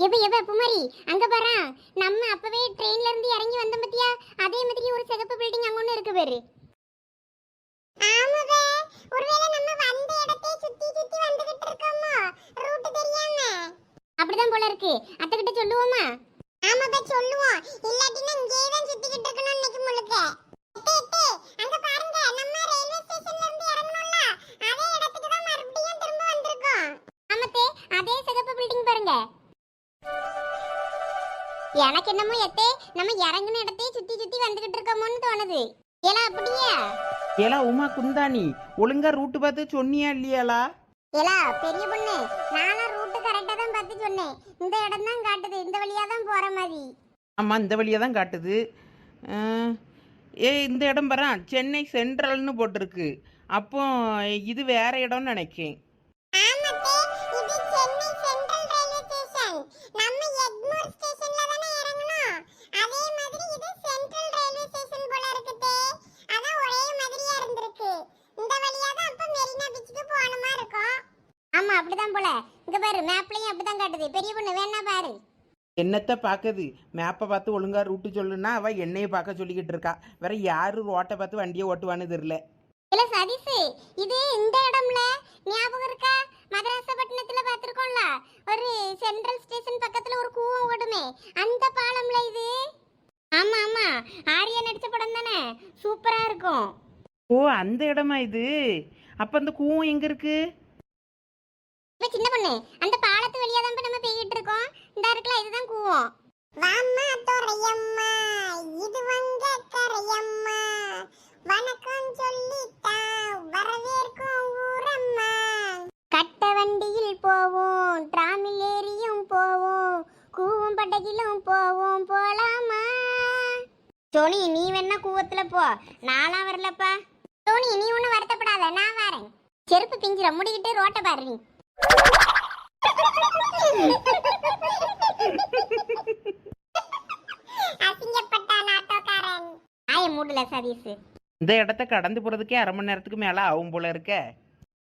எப்ப எப்ப குமாரி அங்க பாரு. நம்ம அப்பவே ட்ரெயின்ல இருந்து இறங்கி வந்தோம் பத்தியா, அதே மாதிரி ஒரு சிகப்பு பில்டிங் அங்க ஒண்ணு இருக்கு பாரு. ஆமாவே, ஒருவேளை நம்ம வந்த இடத்தை சுத்தி சுத்தி வந்துகிட்டு இருக்கோமோ, ரூட் தெரியாம. அப்படிதான் போல இருக்கு. அத்தை கிட்ட சொல்லுவோமா? ஆமாவே சொல்லுவோம். இல்லாட்டினா இங்கேயே தான் சுத்திக்கிட்டு இருக்கணும் இன்னைக்கு முழுக்க. அத்தை அங்க பாருங்க, நம்ம ரயில்வே ஸ்டேஷன்ல இருந்து இறங்கணும்ல, அதே இடத்துக்கு தான் மறுபடியும் திரும்ப வந்திருக்கோம். ஆமாத்தே, அதே சிகப்பு பில்டிங் பாருங்க. எனக்கு என்னமோ எத்தே நம்ம இறங்குன இடத்தையே சுத்தி சுத்தி வந்துகிட்டு இருக்கோமோன்னு தோணுது. ஏலா அப்படியே? ஏலா உமா குந்தாணி, ஒழுங்கா ரூட்டு பார்த்து சொன்னியா இல்லையாலா? ஏலா பெரிய பொண்ணு, நானும் ரூட்டு கரெக்டா தான் பார்த்து சொன்னேன். இந்த இடம் தான் காட்டுது, இந்த வழியா தான் போற மாதிரி. ஆமாம், இந்த வழியாக தான் காட்டுது. இந்த இடம் பாரு, சென்னை சென்ட்ரல்னு போட்டிருக்கு. அப்போ இது வேற இடம்னு நினைக்கேன். ஆமாத்தே, இது சென்னை சென்ட்ரல் ரயில்வே ஸ்டேஷன். நம்ம எக்மோர் ஸ்டேஷன்ல தான இறங்கணும். அதே மாதிரி இது சென்ட்ரல் ரயில்வே ஸ்டேஷன் போல இருக்குதே. அதான் ஒரே மாதிரியா இருந்திருக்கு. இந்த வழியா தான் அப்ப மெரினா பீச்சுக்கு போணுமா இருக்கும். ஆமா அப்படிதான் போல. இங்க பாரு, மேப்லயும் அப்படிதான் காட்டுது. பெரிய பொண்ணு வேணா பாரு. என்னத்தை பார்க்குது? மேப்பை பார்த்து ஒழுங்கா ரூட்டு சொல்லுன்னா அவள் என்னையை பார்க்க சொல்லிக்கிட்டு இருக்கா. வேற யாரு ரோட்டை பார்த்து வண்டியை ஓட்டுவான்னு தெரியல. இல்ல சதீஷ், இது இந்த இடம்ல ஞாபகம் இருக்கா? மதராசப்பட்டினத்துல பாத்துருக்கோம்ல, ஒரு சென்ட்ரல் ஸ்டேஷன் பக்கத்துல ஒரு கூவம் ஓடுமே, அந்த பாலம்ல இது. ஆமா ஆமா, ஆரியா நடிச்ச படம் தானே, சூப்பரா இருக்கும். ஓ, அந்த இடமா இது? அப்போ அந்த கூவம் எங்கே இருக்கு? இப்ப சின்ன பொண்ணு, அந்த பாலத்து வழியா தான் நம்ம போயிட்டு இருக்கோம். இந்த இருக்குல, இதுதான் கூவம். வாம்மா தோரையம்மா, இது வங்க கரையம்மா, வணக்கம் சொல்லிட்டா வரவேற்கும் ஊரம்மா. கட்ட வண்டியில் போவோம், டிராமில் ஏறியும் போவோம், கூவும் பட்டகிலும் போவோம், போலாமா? டோனி நீ வேணா கூவத்துல போ, நான்லாம் வரலப்பா. டோனி நீ ஒன்னும் வருத்தப்படாத, நான் வரேன். செருப்பு பிஞ்சிர முடிக்கிட்டு ரோட்டை பாரு நீ. அசிங்கப்பட்டான் ஆட்டோக்காரன். ஆய மூடல சதீஷ். இந்த இடத்த கடந்து போகிறதுக்கே அரை மணி நேரத்துக்கு மேலே ஆகும் போல இருக்க.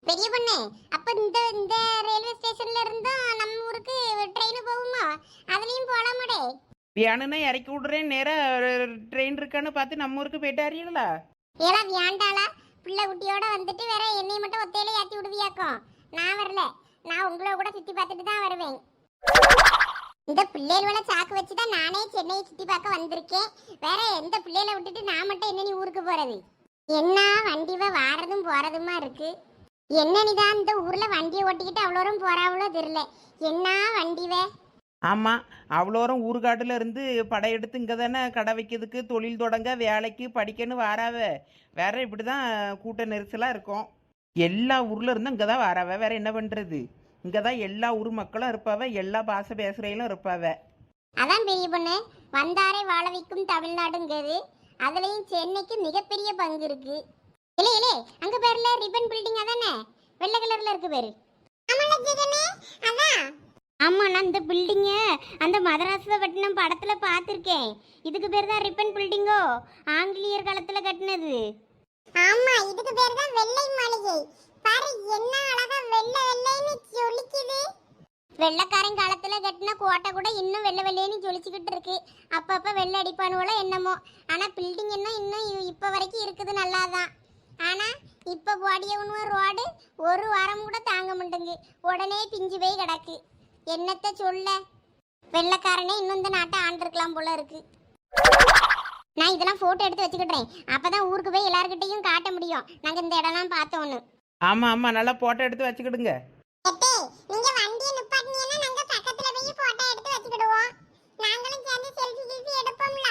பெரிய பொண்ணு, அப்ப இந்த இந்த ரயில்வே ஸ்டேஷன்ல இருந்தா நம்ம ஊருக்கு ட்ரெயின் போகுமா? அதுலயும் போலாமடே. வியானுன்னா இறக்கி விடுறேன், நேராக ட்ரெயின் இருக்கான்னு பார்த்து நம்ம ஊருக்கு போயிட்டு அறியலா? ஏலா வியாண்டாளா, பிள்ளை குட்டியோட வந்துட்டு வேற என்னை மட்டும் ஒத்தையில ஏத்தி விடுவியாக்கும். நான் வரல, நான் உங்களை கூட சுத்தி பார்த்துட்டு தான் வருவேன். இந்த பிள்ளைகள சாக்கு வச்சுதான் நானே சென்னையை சுத்தி பார்க்க வந்திருக்கேன். வேற எந்த பிள்ளைகளை விட்டுட்டு நான் மட்டும் என்ன நீ ஊருக்கு போறது? என்ன வண்டிவ வாரதும் போறதுமா இருக்கு. என்னனிதான் இந்த ஊர்ல வண்டியை ஓட்டிக்கிட்டு அவ்வளோ தூரம் போறாவளோ தெரியல. என்ன வண்டிவ? ஆமாம், அவ்வளோரம் ஊருகாட்டில் இருந்து படையெடுத்து இங்கே தானே கடை வைக்கிறதுக்கு, தொழில் தொடங்க, வேலைக்கு, படிக்கன்னு வாராவ. வேற இப்படி தான் கூட்ட நெரிசலாக இருக்கும். எல்லா ஊரில் இருந்தும் இங்கே தான் வாராவ. வேற என்ன பண்ணுறது? இங்கே தான் எல்லா ஊர் மக்களும் இருப்பாவ, எல்லா பாச பேசுகிறவங்களும் இருப்பாவ. அதான் பெரிய பொண்ணு, வந்தாரை வாழ வைக்கும் தமிழ்நாடுங்கிறது. அதுலயும் சென்னைக்கு மிகப்பெரிய பங்கு இருக்கு. இல்லே இல்லே, அங்க பேர்ல ரிப்பன் பில்டிங் அதானே, வெள்ளை கலர்ல இருக்கு பேரு. ஆமா, நான் இந்த பில்டிங்க அந்த மதராசப்பட்டினம் படத்துல பார்த்திருக்கேன். இதுக்கு பேர் தான் ரிப்பன் பில்டிங்கோ, ஆங்கிலேயர் காலத்துல கட்டினது. ஆமா, இதுக்கு பேர் தான் வெள்ளை மாளிகை. பாரு என்ன அழகா வெள்ளை வெள்ளைன்னு ஜொலிக்குது. வெள்ளைக்காரன் காலத்துல கட்டின கோட்டை கூட இன்னும் வெள்ளை வெள்ளைன்னு ஜொலிச்சுக்கிட்டு இருக்கு. அப்பப்ப வெள்ளை அடிப்பானுவோல என்னமோ. ஆனா பில்டிங் என்ன இன்னும் இப்ப வரைக்கும் இருக்குது, நல்லாதான். ஆனா இப்ப போடியவனு ரோடு ஒரு வாரம் கூட தாங்க மாட்டேங்கு, உடனே பிஞ்சு போய் கிடக்கு. என்னத்த சொல்ல, வெள்ளைக்காரனே இன்னும் இந்த நாட்டை ஆண்டிருக்கலாம் போல இருக்கு. நான் இதெல்லாம் போட்டோ எடுத்து வச்சுக்கிட்டேன், அப்பதான் ஊருக்கு போய் எல்லார்கிட்டையும் காட்ட முடியும் நாங்க இந்த இடம்லாம் பார்த்தோன்னு. ஆமாம் ஆமாம், நல்லா போட்டோ எடுத்து வச்சுக்கிடுங்க. நீங்க வண்டியை நிப்பாட்டினீங்கன்னா நாங்க பக்கத்துல போய் போட்டோ எடுத்து வச்சுக்கிடுவோம். நாங்களும் சேர்ந்து செல்ஃபி எடுப்போம்ல.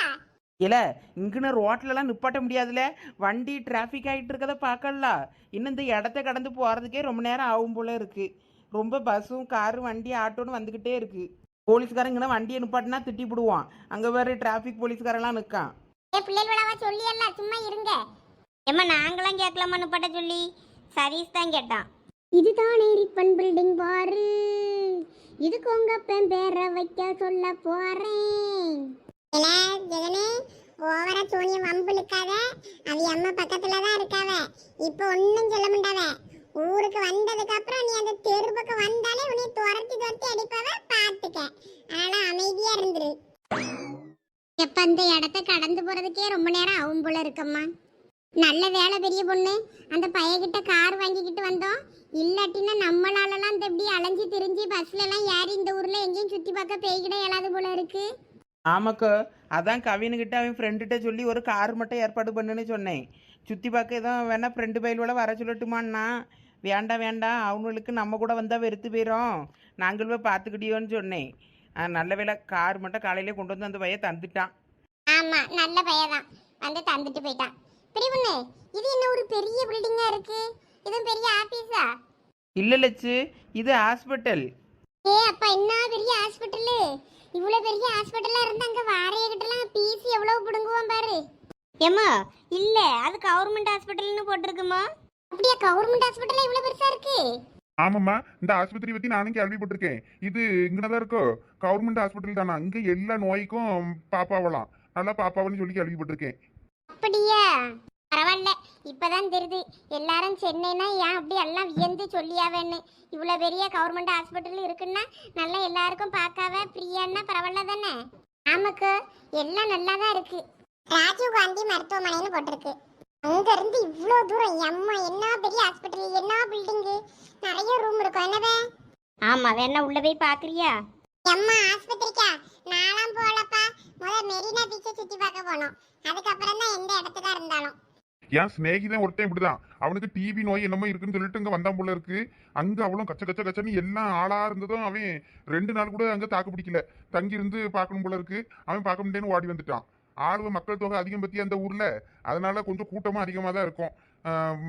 இல்லை, இங்குன்னு ரோட்லலாம் நிப்பாட்ட முடியாதுல, வண்டி டிராஃபிக் ஆகிட்டு இருக்கதை பார்க்கல. இன்னும் இந்த இடத்த கடந்து போகிறதுக்கே ரொம்ப நேரம் ஆகும் போல இருக்கு. ரொம்ப பஸ்ஸும் காரும் வண்டி ஆட்டோன்னு வந்துக்கிட்டே இருக்கு. போலீஸ்காரங்கன்னா வண்டியை நிப்பாட்டினா திட்டி விடுவான். அங்கே வேறு டிராஃபிக் போலீஸ்காரெல்லாம் நிற்கான். பிள்ளைகளவா சொல்லியல்ல, சும்மா இருங்க. ஏமா நாங்களாம் கேட்கலாமா நிப்பாட்ட சொல்லி? சதீஷ் தான் கேட்டான். இதுதானே ரிப்பன் பில்டிங் பாரு, இதுக்கு உங்க பேரை வைக்க சொல்ல போறேன். ஓவரா சோனிய வம்புலுக்காத, அவ அம்மா பக்கத்துல தான் இருக்காவ. இப்போ ஒன்னும் சொல்ல மாட்டாவ. ஊருக்கு வந்ததுக்கு அப்புறம் நீ அந்த தெரு பக்கம் வந்தாலே உன்னை துரத்தி துரத்தி அடிப்பவ பாத்துக்க. அதனால அமைதியா இருந்துரு. எப்ப அந்த இடத்த கடந்து போறதுக்கே ரொம்ப நேரம் ஆகும் போல இருக்கம்மா. நல்ல வேலை பெரிய பொண்ணு, அந்த பையகிட்ட கார் வாங்கிக்கிட்டு வந்தோம். இல்லாட்டினா நம்மளாலலாம் இந்த இப்படி அலைஞ்சு திரிஞ்சு பஸ்ல எல்லாம் ஏறி இந்த ஊர்ல எங்கேயும் சுத்தி பார்க்க பேய்கிட இயலாது போல இருக்கு. ஆமாக்கா, அதான் கவினுக்கிட்ட அவன் ஃப்ரெண்டுகிட்ட சொல்லி ஒரு கார் மட்டும் ஏற்பாடு பண்ணுன்னு சொன்னேன். சுற்றி பார்க்க எதுவும் வேணா ஃப்ரெண்டு பயிலோட வர சொல்லட்டுமான்னா, வேண்டாம் வேண்டாம், அவங்களுக்கு நம்ம கூட வந்தால் வெறுத்து போயிடும், நாங்கள் போய் பார்த்துக்கிட்டியோன்னு சொன்னேன். நல்ல வேளை கார் மட்டும் காலையிலே கொண்டு வந்து அந்த பையன் தந்துட்டான். ஆமா, நல்ல பையதான், வந்து தந்துட்டு போயிட்டான். பெரிய பொண்ணு, இது என்ன ஒரு பெரிய பில்டிங்கா இருக்கு? இது பெரிய ஆபீஸா? இல்லை லட்சு, இது ஹாஸ்பிட்டல். ஏ அப்பா, என்ன பெரிய ஹாஸ்பிட்டல்! இவ்வளவு பெரிய ஹாஸ்பிட்டலா இருந்தா அங்க வாரைய கிட்டலாம் பீஸ் எவ்வளவு புடுங்குவான் பாரு. ஏமா, இல்ல அது கவர்மெண்ட் ஹாஸ்பிட்டல்னு போட்டிருக்குமா? அப்படியே கவர்மெண்ட் ஹாஸ்பிட்டல் இவ்வளவு பெருசா இருக்கு? ஆமாம்மா, இந்த ஆஸ்பத்திரி பத்தி நானும் கேள்விப்பட்டிருக்கேன். இது இங்கதான் இருக்கோ கவர்மெண்ட் ஹாஸ்பிட்டல் தானா? இங்க எல்லா நோய்க்கும் பாப்பாவலாம், நல்லா பாப்பாவன்னு சொல்லி கேள்விப்பட்டிருக்கேன். அப்படியா? பரவாயில்ல, இப்பதான் தெரியுது எல்லாரும் சென்னைனா ஏன் அப்படி எல்லாம் வியந்து சொல்லியாவேன்னு. இவ்வளவு பெரிய கவர்மெண்ட் ஹாஸ்பிட்டல் இருக்குன்னா நல்லா எல்லாருக்கும் பார்க்காவ ஃப்ரீயானா பரவாயில்ல தானே? ஆமாக்கு, எல்லாம் நல்லா தான் இருக்கு. ராஜீவ் காந்தி மருத்துவமனைன்னு போட்டிருக்கு. அங்க இருந்து இவ்வளோ தூரம், அம்மா என்ன பெரிய ஹாஸ்பிட்டல், என்ன பில்டிங், நிறைய ரூம் இருக்கும் என்னவே. ஆமா, வேணா உள்ள போய் பாக்குறியா? அம்மா ஆஸ்பத்திரிக்கா நானும் போலப்பா. முதல்ல மெரினா பீச்சை சுத்தி பார்க்க போனோம், அதுக்கப்புறம் தான் எந்த இடத்துக்கா இருந்தாலும். என் ஸ்நேகிதன் ஒருத்தன் இப்படிதான், அவனுக்கு டிவி நோய் என்னமோ இருக்குன்னு சொல்லிட்டு இங்க வந்தான் போல இருக்கு. அங்க அவளும் கச்ச கச்ச கச்சன்னு எல்லாம் ஆளா இருந்ததும் அவன் 2 நாள் கூட அங்க தாக்கு பிடிக்கல, தங்கி இருந்து பார்க்கணும் போல இருக்கு. அவன் பார்க்க முடியேன்னு ஓடி வந்துட்டான். ஆளுவ மக்கள் தொகை அதிகம் பத்தி அந்த ஊர்ல, அதனால கொஞ்சம் கூட்டமா அதிகமா தான் இருக்கும்.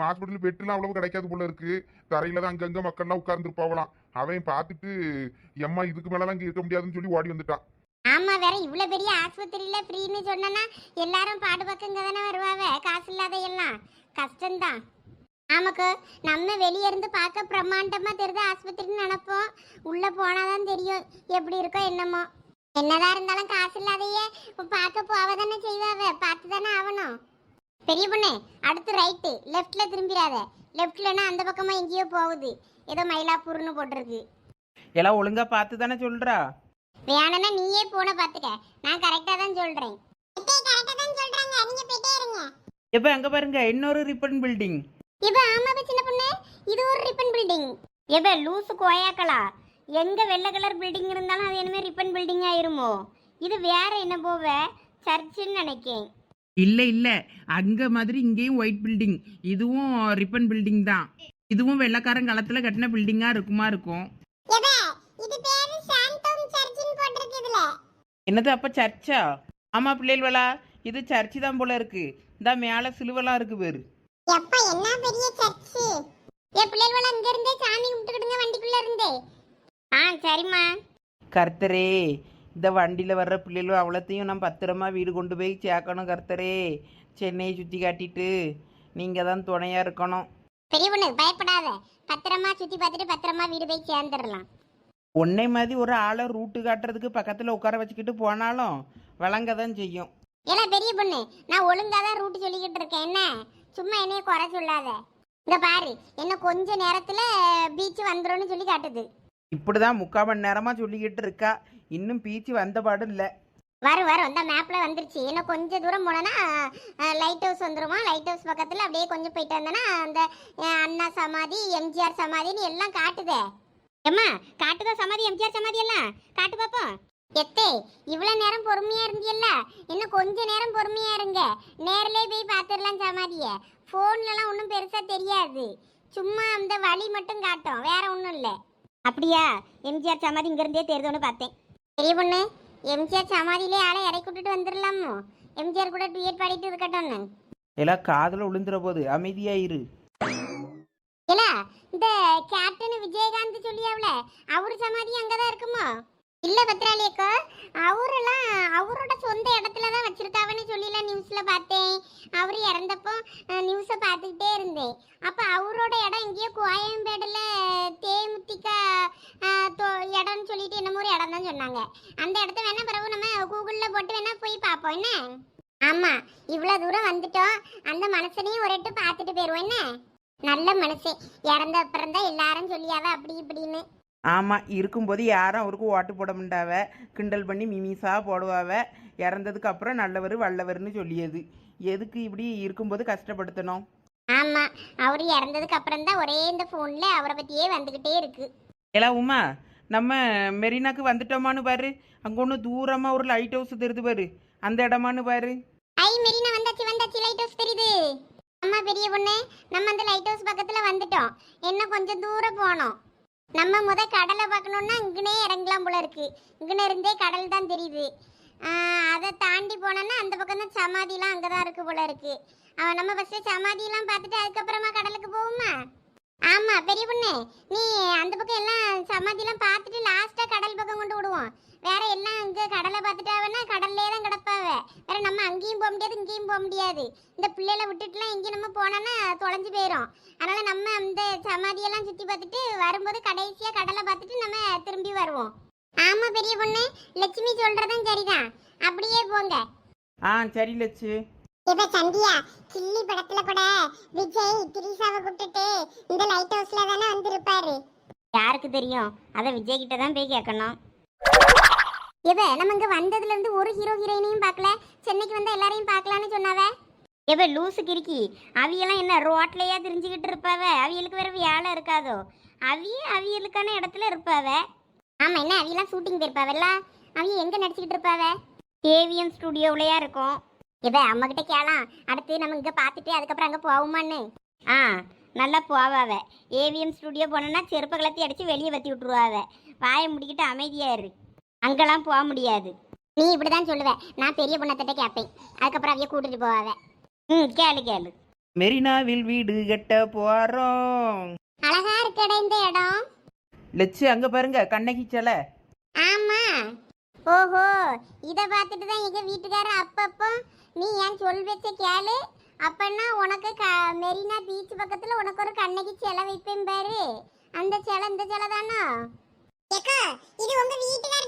ஹாஸ்பிட்டல் பெட்டுலாம் அவ்வளவு கிடைக்காது போல இருக்கு. தரையில தான் அங்கங்க மக்கள்லாம் உட்கார்ந்துருப்பாவலாம். அவன் பார்த்துட்டு எம்மா இதுக்கு மேலாம் இங்க இருக்க முடியாதுன்னு சொல்லி ஓடி வந்துட்டான். ஆமா, வேற இவ்வளவு பெரிய ஆஸ்பத்திரியில ஃப்ரீன்னு சொன்னா எல்லாரும் பாடு பக்கங்க தானே வருவாவ, காசு இல்லாத எல்லாம் கஷ்டம்தான். ஆமாக்கு, நம்ம வெளியே இருந்து பார்க்க பிரம்மாண்டமா தெரியுது ஆஸ்பத்திரின்னு நினைப்போம். உள்ள போனாதான் தெரியும் எப்படி இருக்கோ என்னமோ. என்னதான் இருந்தாலும் காசு இல்லாதையே பார்க்க போவதானே செய்வாவ, பார்த்து தானே ஆகணும். பெரிய பொண்ணு, அடுத்து ரைட்டு, லெஃப்ட்ல திரும்பிடாத. லெஃப்ட்லன்னா அந்த பக்கமா எங்கேயோ போகுது, ஏதோ மயிலாப்பூர்னு போட்டிருக்கு. எல்லாம் ஒழுங்கா பார்த்து தானே சொல்கிறா. வேணும்னா நீயே போன பாத்துக்க, நான் கரெக்டா தான் சொல்றேன். எப்போ அங்கே பாருங்க, இன்னொரு ரிப்பன் பில்டிங். இப்ப ஆமா சின்ன பொண்ணு, இது ஒரு ரிப்பன் பில்டிங். எப்ப லூசு கோயாக்களா, எங்க வெள்ளை கலர் பில்டிங் இருந்தாலும் அது என்னமே ரிப்பன் பில்டிங் ஆயிருமோ? இது வேற என்ன போவ, சர்ச்சுன்னு நினைக்கேன். இல்லை இல்லை, அங்கே மாதிரி இங்கேயும் ஒயிட் பில்டிங், இதுவும் ரிப்பன் பில்டிங் தான். இதுவும் வெள்ளைக்காரன் காலத்தில் கட்டின பில்டிங்காக இருக்கும். இது பேரு சாந்தோம் சர்ச்சுன்னு போட்டிருக்கு இதுல. என்னது, அப்போ சர்ச்சா? ஆமாம் பிள்ளைகளா, இது சர்ச்சு தான் போல இருக்கு. இந்த மேலே சிலுவெல்லாம் இருக்கு பேரு. எப்ப என்ன பெரிய சர்ச்சு! ஏ பிள்ளைகளா, இங்க இருந்தே சாமி கும்பிட்டுக்கிடுங்க வண்டிக்குள்ள இருந்தே. சரிம்மா. கர்த்தரே, இந்த வண்டியில் வர்ற பிள்ளைகளும் அவ்வளோத்தையும் நான் பத்திரமா வீடு கொண்டு போய் சேர்க்கணும். கர்த்தரே, சென்னையை சுற்றி காட்டிட்டு நீங்கள் தான் துணையாக இருக்கணும். பெரிய பொண்ணு பயப்படாத, பத்திரமா சுத்தி பார்த்துட்டு பத்திரமா வீடு போய் சேர்ந்துடலாம். உன்னை மாதிரி ஒரு ஆளை ரூட்டு காட்டுறதுக்கு பக்கத்தில் உட்கார வச்சுக்கிட்டு போனாலும் வழங்க தான் செய்யும். ஏல பெரிய பொண்ணு, நான் ஒழுங்கா தான் ரூட் சொல்லிக்கிட்டு இருக்கேன், என்ன சும்மா என்னைய குறை சொல்லாத. இங்க பாரு, என்ன கொஞ்ச நேரத்துல பீச் வந்துரும்னு சொல்லி காட்டுது. இப்படிதான் 3/4 மணி நேரமா சொல்லிக்கிட்டு இருக்கா, இன்னும் பீச்சு வந்த பாடும் இல்லை. வரும் அந்த மேப்ல வந்துருச்சு. இன்னும் கொஞ்சம் தூரம் போனோன்னா லைட் ஹவுஸ் வந்துருமா. லைட் ஹவுஸ் பக்கத்துல அப்படியே கொஞ்சம் போயிட்டு வந்தோன்னா அந்த அண்ணா சமாதி, எம்ஜிஆர் சமாதின்னு எல்லாம் காட்டுதே. ஏம்மா, காட்டுதா சமாதி, எம்ஜிஆர் சமாதி எல்லாம் காட்டு பாப்போம். எத்தே, இவ்வளவு நேரம் பொறுமையா இருந்தியல்ல, இன்னும் கொஞ்ச நேரம் பொறுமையா இருங்க, நேரிலே போய் பார்த்துடலாம் சமாதிய. போன்லலாம் ஒன்றும் பெருசா தெரியாது, சும்மா அந்த வழி மட்டும் காட்டும், வேற ஒன்றும் இல்லை. அப்படியா? எம்ஜிஆர் சமாதி இங்க இருந்தே தெரியுதுன்னு பார்த்தேன். பெரிய பொண்ணு, எம்ஜிஆர் சமாதியிலே ஆளை இறக்கி விட்டுட்டு வந்துடலாமோ? எம்ஜிஆர் கூட டூயட் பாடிட்டு இருக்கட்டும்னு. எல்லாம் காதில் விழுந்துற போது அமைதியாயிரு. இல்ல, இந்த கேப்டன் விஜயகாந்த் சொல்லியாவல, அவரு சமாதி அங்கதான் இருக்குமோ? இல்ல பத்ராலியக்கோ, அவரெல்லாம் அவரோட சொந்த இடத்துல தான் வச்சிருக்காவன்னு சொல்லலாம் நியூஸ்ல பார்த்தேன். அவரு இறந்தப்போ நியூஸை பார்த்துக்கிட்டே இருந்தேன். அப்ப அவரோட இடம் எங்கேயோ கோயம்பேடுல தேமுதிக இடம்னு சொல்லிட்டு என்னமோ ஒரு இடம் தான் சொன்னாங்க. அந்த இடத்த வேணா பிறகு நம்ம கூகுள்ல போட்டு வேணா போய் பார்ப்போம் என்ன? ஆமா, இவ்வளவு தூரம் வந்துட்டோம், அந்த மனுஷனையும் ஒரு எட்டு பார்த்துட்டு போயிருவோம் என்ன? நல்ல மனசே, இறந்த அப்புறம் தான் எல்லாரும் சொல்லியாவ அப்படி இப்படின்னு. ஆமாம், இருக்கும்போது யாரும் அவருக்கு ஓட்டு போட மாட்டாவ, கிண்டல் பண்ணி மிமிசா போடுவாவ. இறந்ததுக்கு அப்புறம் நல்லவர் வல்லவர்னு சொல்லியது. எதுக்கு இப்படி இருக்கும்போது கஷ்டப்படுத்தணும்? ஆமா, அவரு இறந்ததுக்கு அப்புறம் தான் ஒரே இந்த போன்ல அவரை பத்தியே வந்துகிட்டே இருக்கு. ஏலா உமா, நம்ம மெரினாக்கு வந்துட்டோமான்னு பாரு. அங்கே ஒன்று தூரமாக ஒரு லைட் ஹவுஸ் தெரியுது பாரு, அந்த இடமான்னு பாரு. ஐ மெரினா வந்தாச்சு வந்தாச்சு, லைட் ஹவுஸ் தெரியுது. அம்மா பெரிய பொண்ணு, நம்ம அந்த லைட் ஹவுஸ் பக்கத்துல வந்துட்டோம். இன்னும் கொஞ்சம் தூரம் போனோம். நம்ம முத கடலை பார்க்கணுன்னா இங்கனே இறங்கலாம் போல இருக்கு. இங்கன இருந்தே கடல் தான் தெரியுது. அதை தாண்டி போனோன்னா அந்த பக்கம் தான் சமாதிலாம் அங்கே தான் இருக்கு போல இருக்கு. நம்ம ஃபஸ்ட்டு சமாதியெல்லாம் பார்த்துட்டு அதுக்கப்புறமா கடலுக்கு போவோமா? ஆமா பெரிய பொண்ணு, நீ அந்த பக்கம் எல்லாம் சமாதிலாம் பார்த்துட்டு லாஸ்ட்டாக கடல் பக்கம் கொண்டு விடுவோம். வேற எல்லாம் இங்கே கடலை பார்த்துட்டாவன்னா கடல்லே தான் கிடப்பாவ. வேற நம்ம அங்கேயும் போக முடியாது இங்கேயும் போக முடியாது. இந்த பிள்ளைகளை விட்டுட்டுலாம் எங்கேயும் நம்ம போனோன்னா தொலைஞ்சு போயிடும். அதனால நம்ம அந்த சமாதியெல்லாம் சுற்றி பார்த்துட்டு வரும்போது கடைசியாக கடலை பார்த்துட்டு நம்ம திரும்பி வருவோம். ஆமா பெரிய பொண்ணு, லட்சுமி சொல்றதும் சரிதான். அப்படியே போங்க. சரி லட்சு. இப்ப சந்தியா, கில்லி படத்துல கூட விஜய் திரிசாவை கூப்பிட்டுட்டு இந்த லைட் ஹவுஸ்ல தானே வந்திருப்பாரு. யாருக்கு தெரியும்? அத விஜய் கிட்ட தான் போய் கேட்கணும். இவ நம்ம இங்க வந்ததுல இருந்து ஒரு ஹீரோ ஹீரோயினையும் பார்க்கல. சென்னைக்கு வந்தா எல்லாரையும் பார்க்கலான்னு சொன்னாவ. இவ லூசு கிறுக்கி, அவியெல்லாம் என்ன ரோட்லயா திரிஞ்சுக்கிட்டு இருப்பாவ? அவியலுக்கு வேற வேலை இருக்காதோ? அவியலுக்கான இடத்துல இருப்பாவ. ஆமா, என்ன அவியெல்லாம் ஷூட்டிங் போயிருப்பாவல்ல? அவிய எங்க நடிச்சுக்கிட்டு இருப்பாவ? ஏவிஎம் ஸ்டுடியோவிலையா இருக்கும். இவ அம்மா கிட்ட கேளாம். அடுத்து நம்ம இங்க பார்த்துட்டு அதுக்கப்புறம் அங்க போவோமான்னு. நல்லா போவாவ. ஏவிஎம் ஸ்டுடியோ போனோன்னா செருப்ப கலத்தி அடிச்சு வெளியே வத்தி விட்டுருவாவ. வாயை முடிக்கிட்டு அமைதியா இரு. அங்கெல்லாம் போக முடியாது. நீ இப்படிதான் சொல்லுவ. நான் பெரிய பொண்ணத்திட்ட கேட்பேன். அதுக்கப்புறம் அவைய கூட்டிட்டு போவாவ. கேளு கேளு. மெரினாவில் வீடு கட்ட போறோம். அழகா இருக்கடா இந்த இடம். லட்சு அங்க பாருங்க, கண்ணகி சிலை. ஆமா. ஓஹோ, இத பார்த்துட்டு தான் எங்க வீட்டுக்காரர் அப்பப்போ நீ ஏன் சொல் வச்ச கேளு, அப்பன்னா உனக்கு மெரினா பீச் பக்கத்துல உனக்கு ஒரு கண்ணகி சிலை வைப்பேன் பாரு. அந்த சிலை இந்த சிலை தானா? இது உங்க வீட்டுக்கார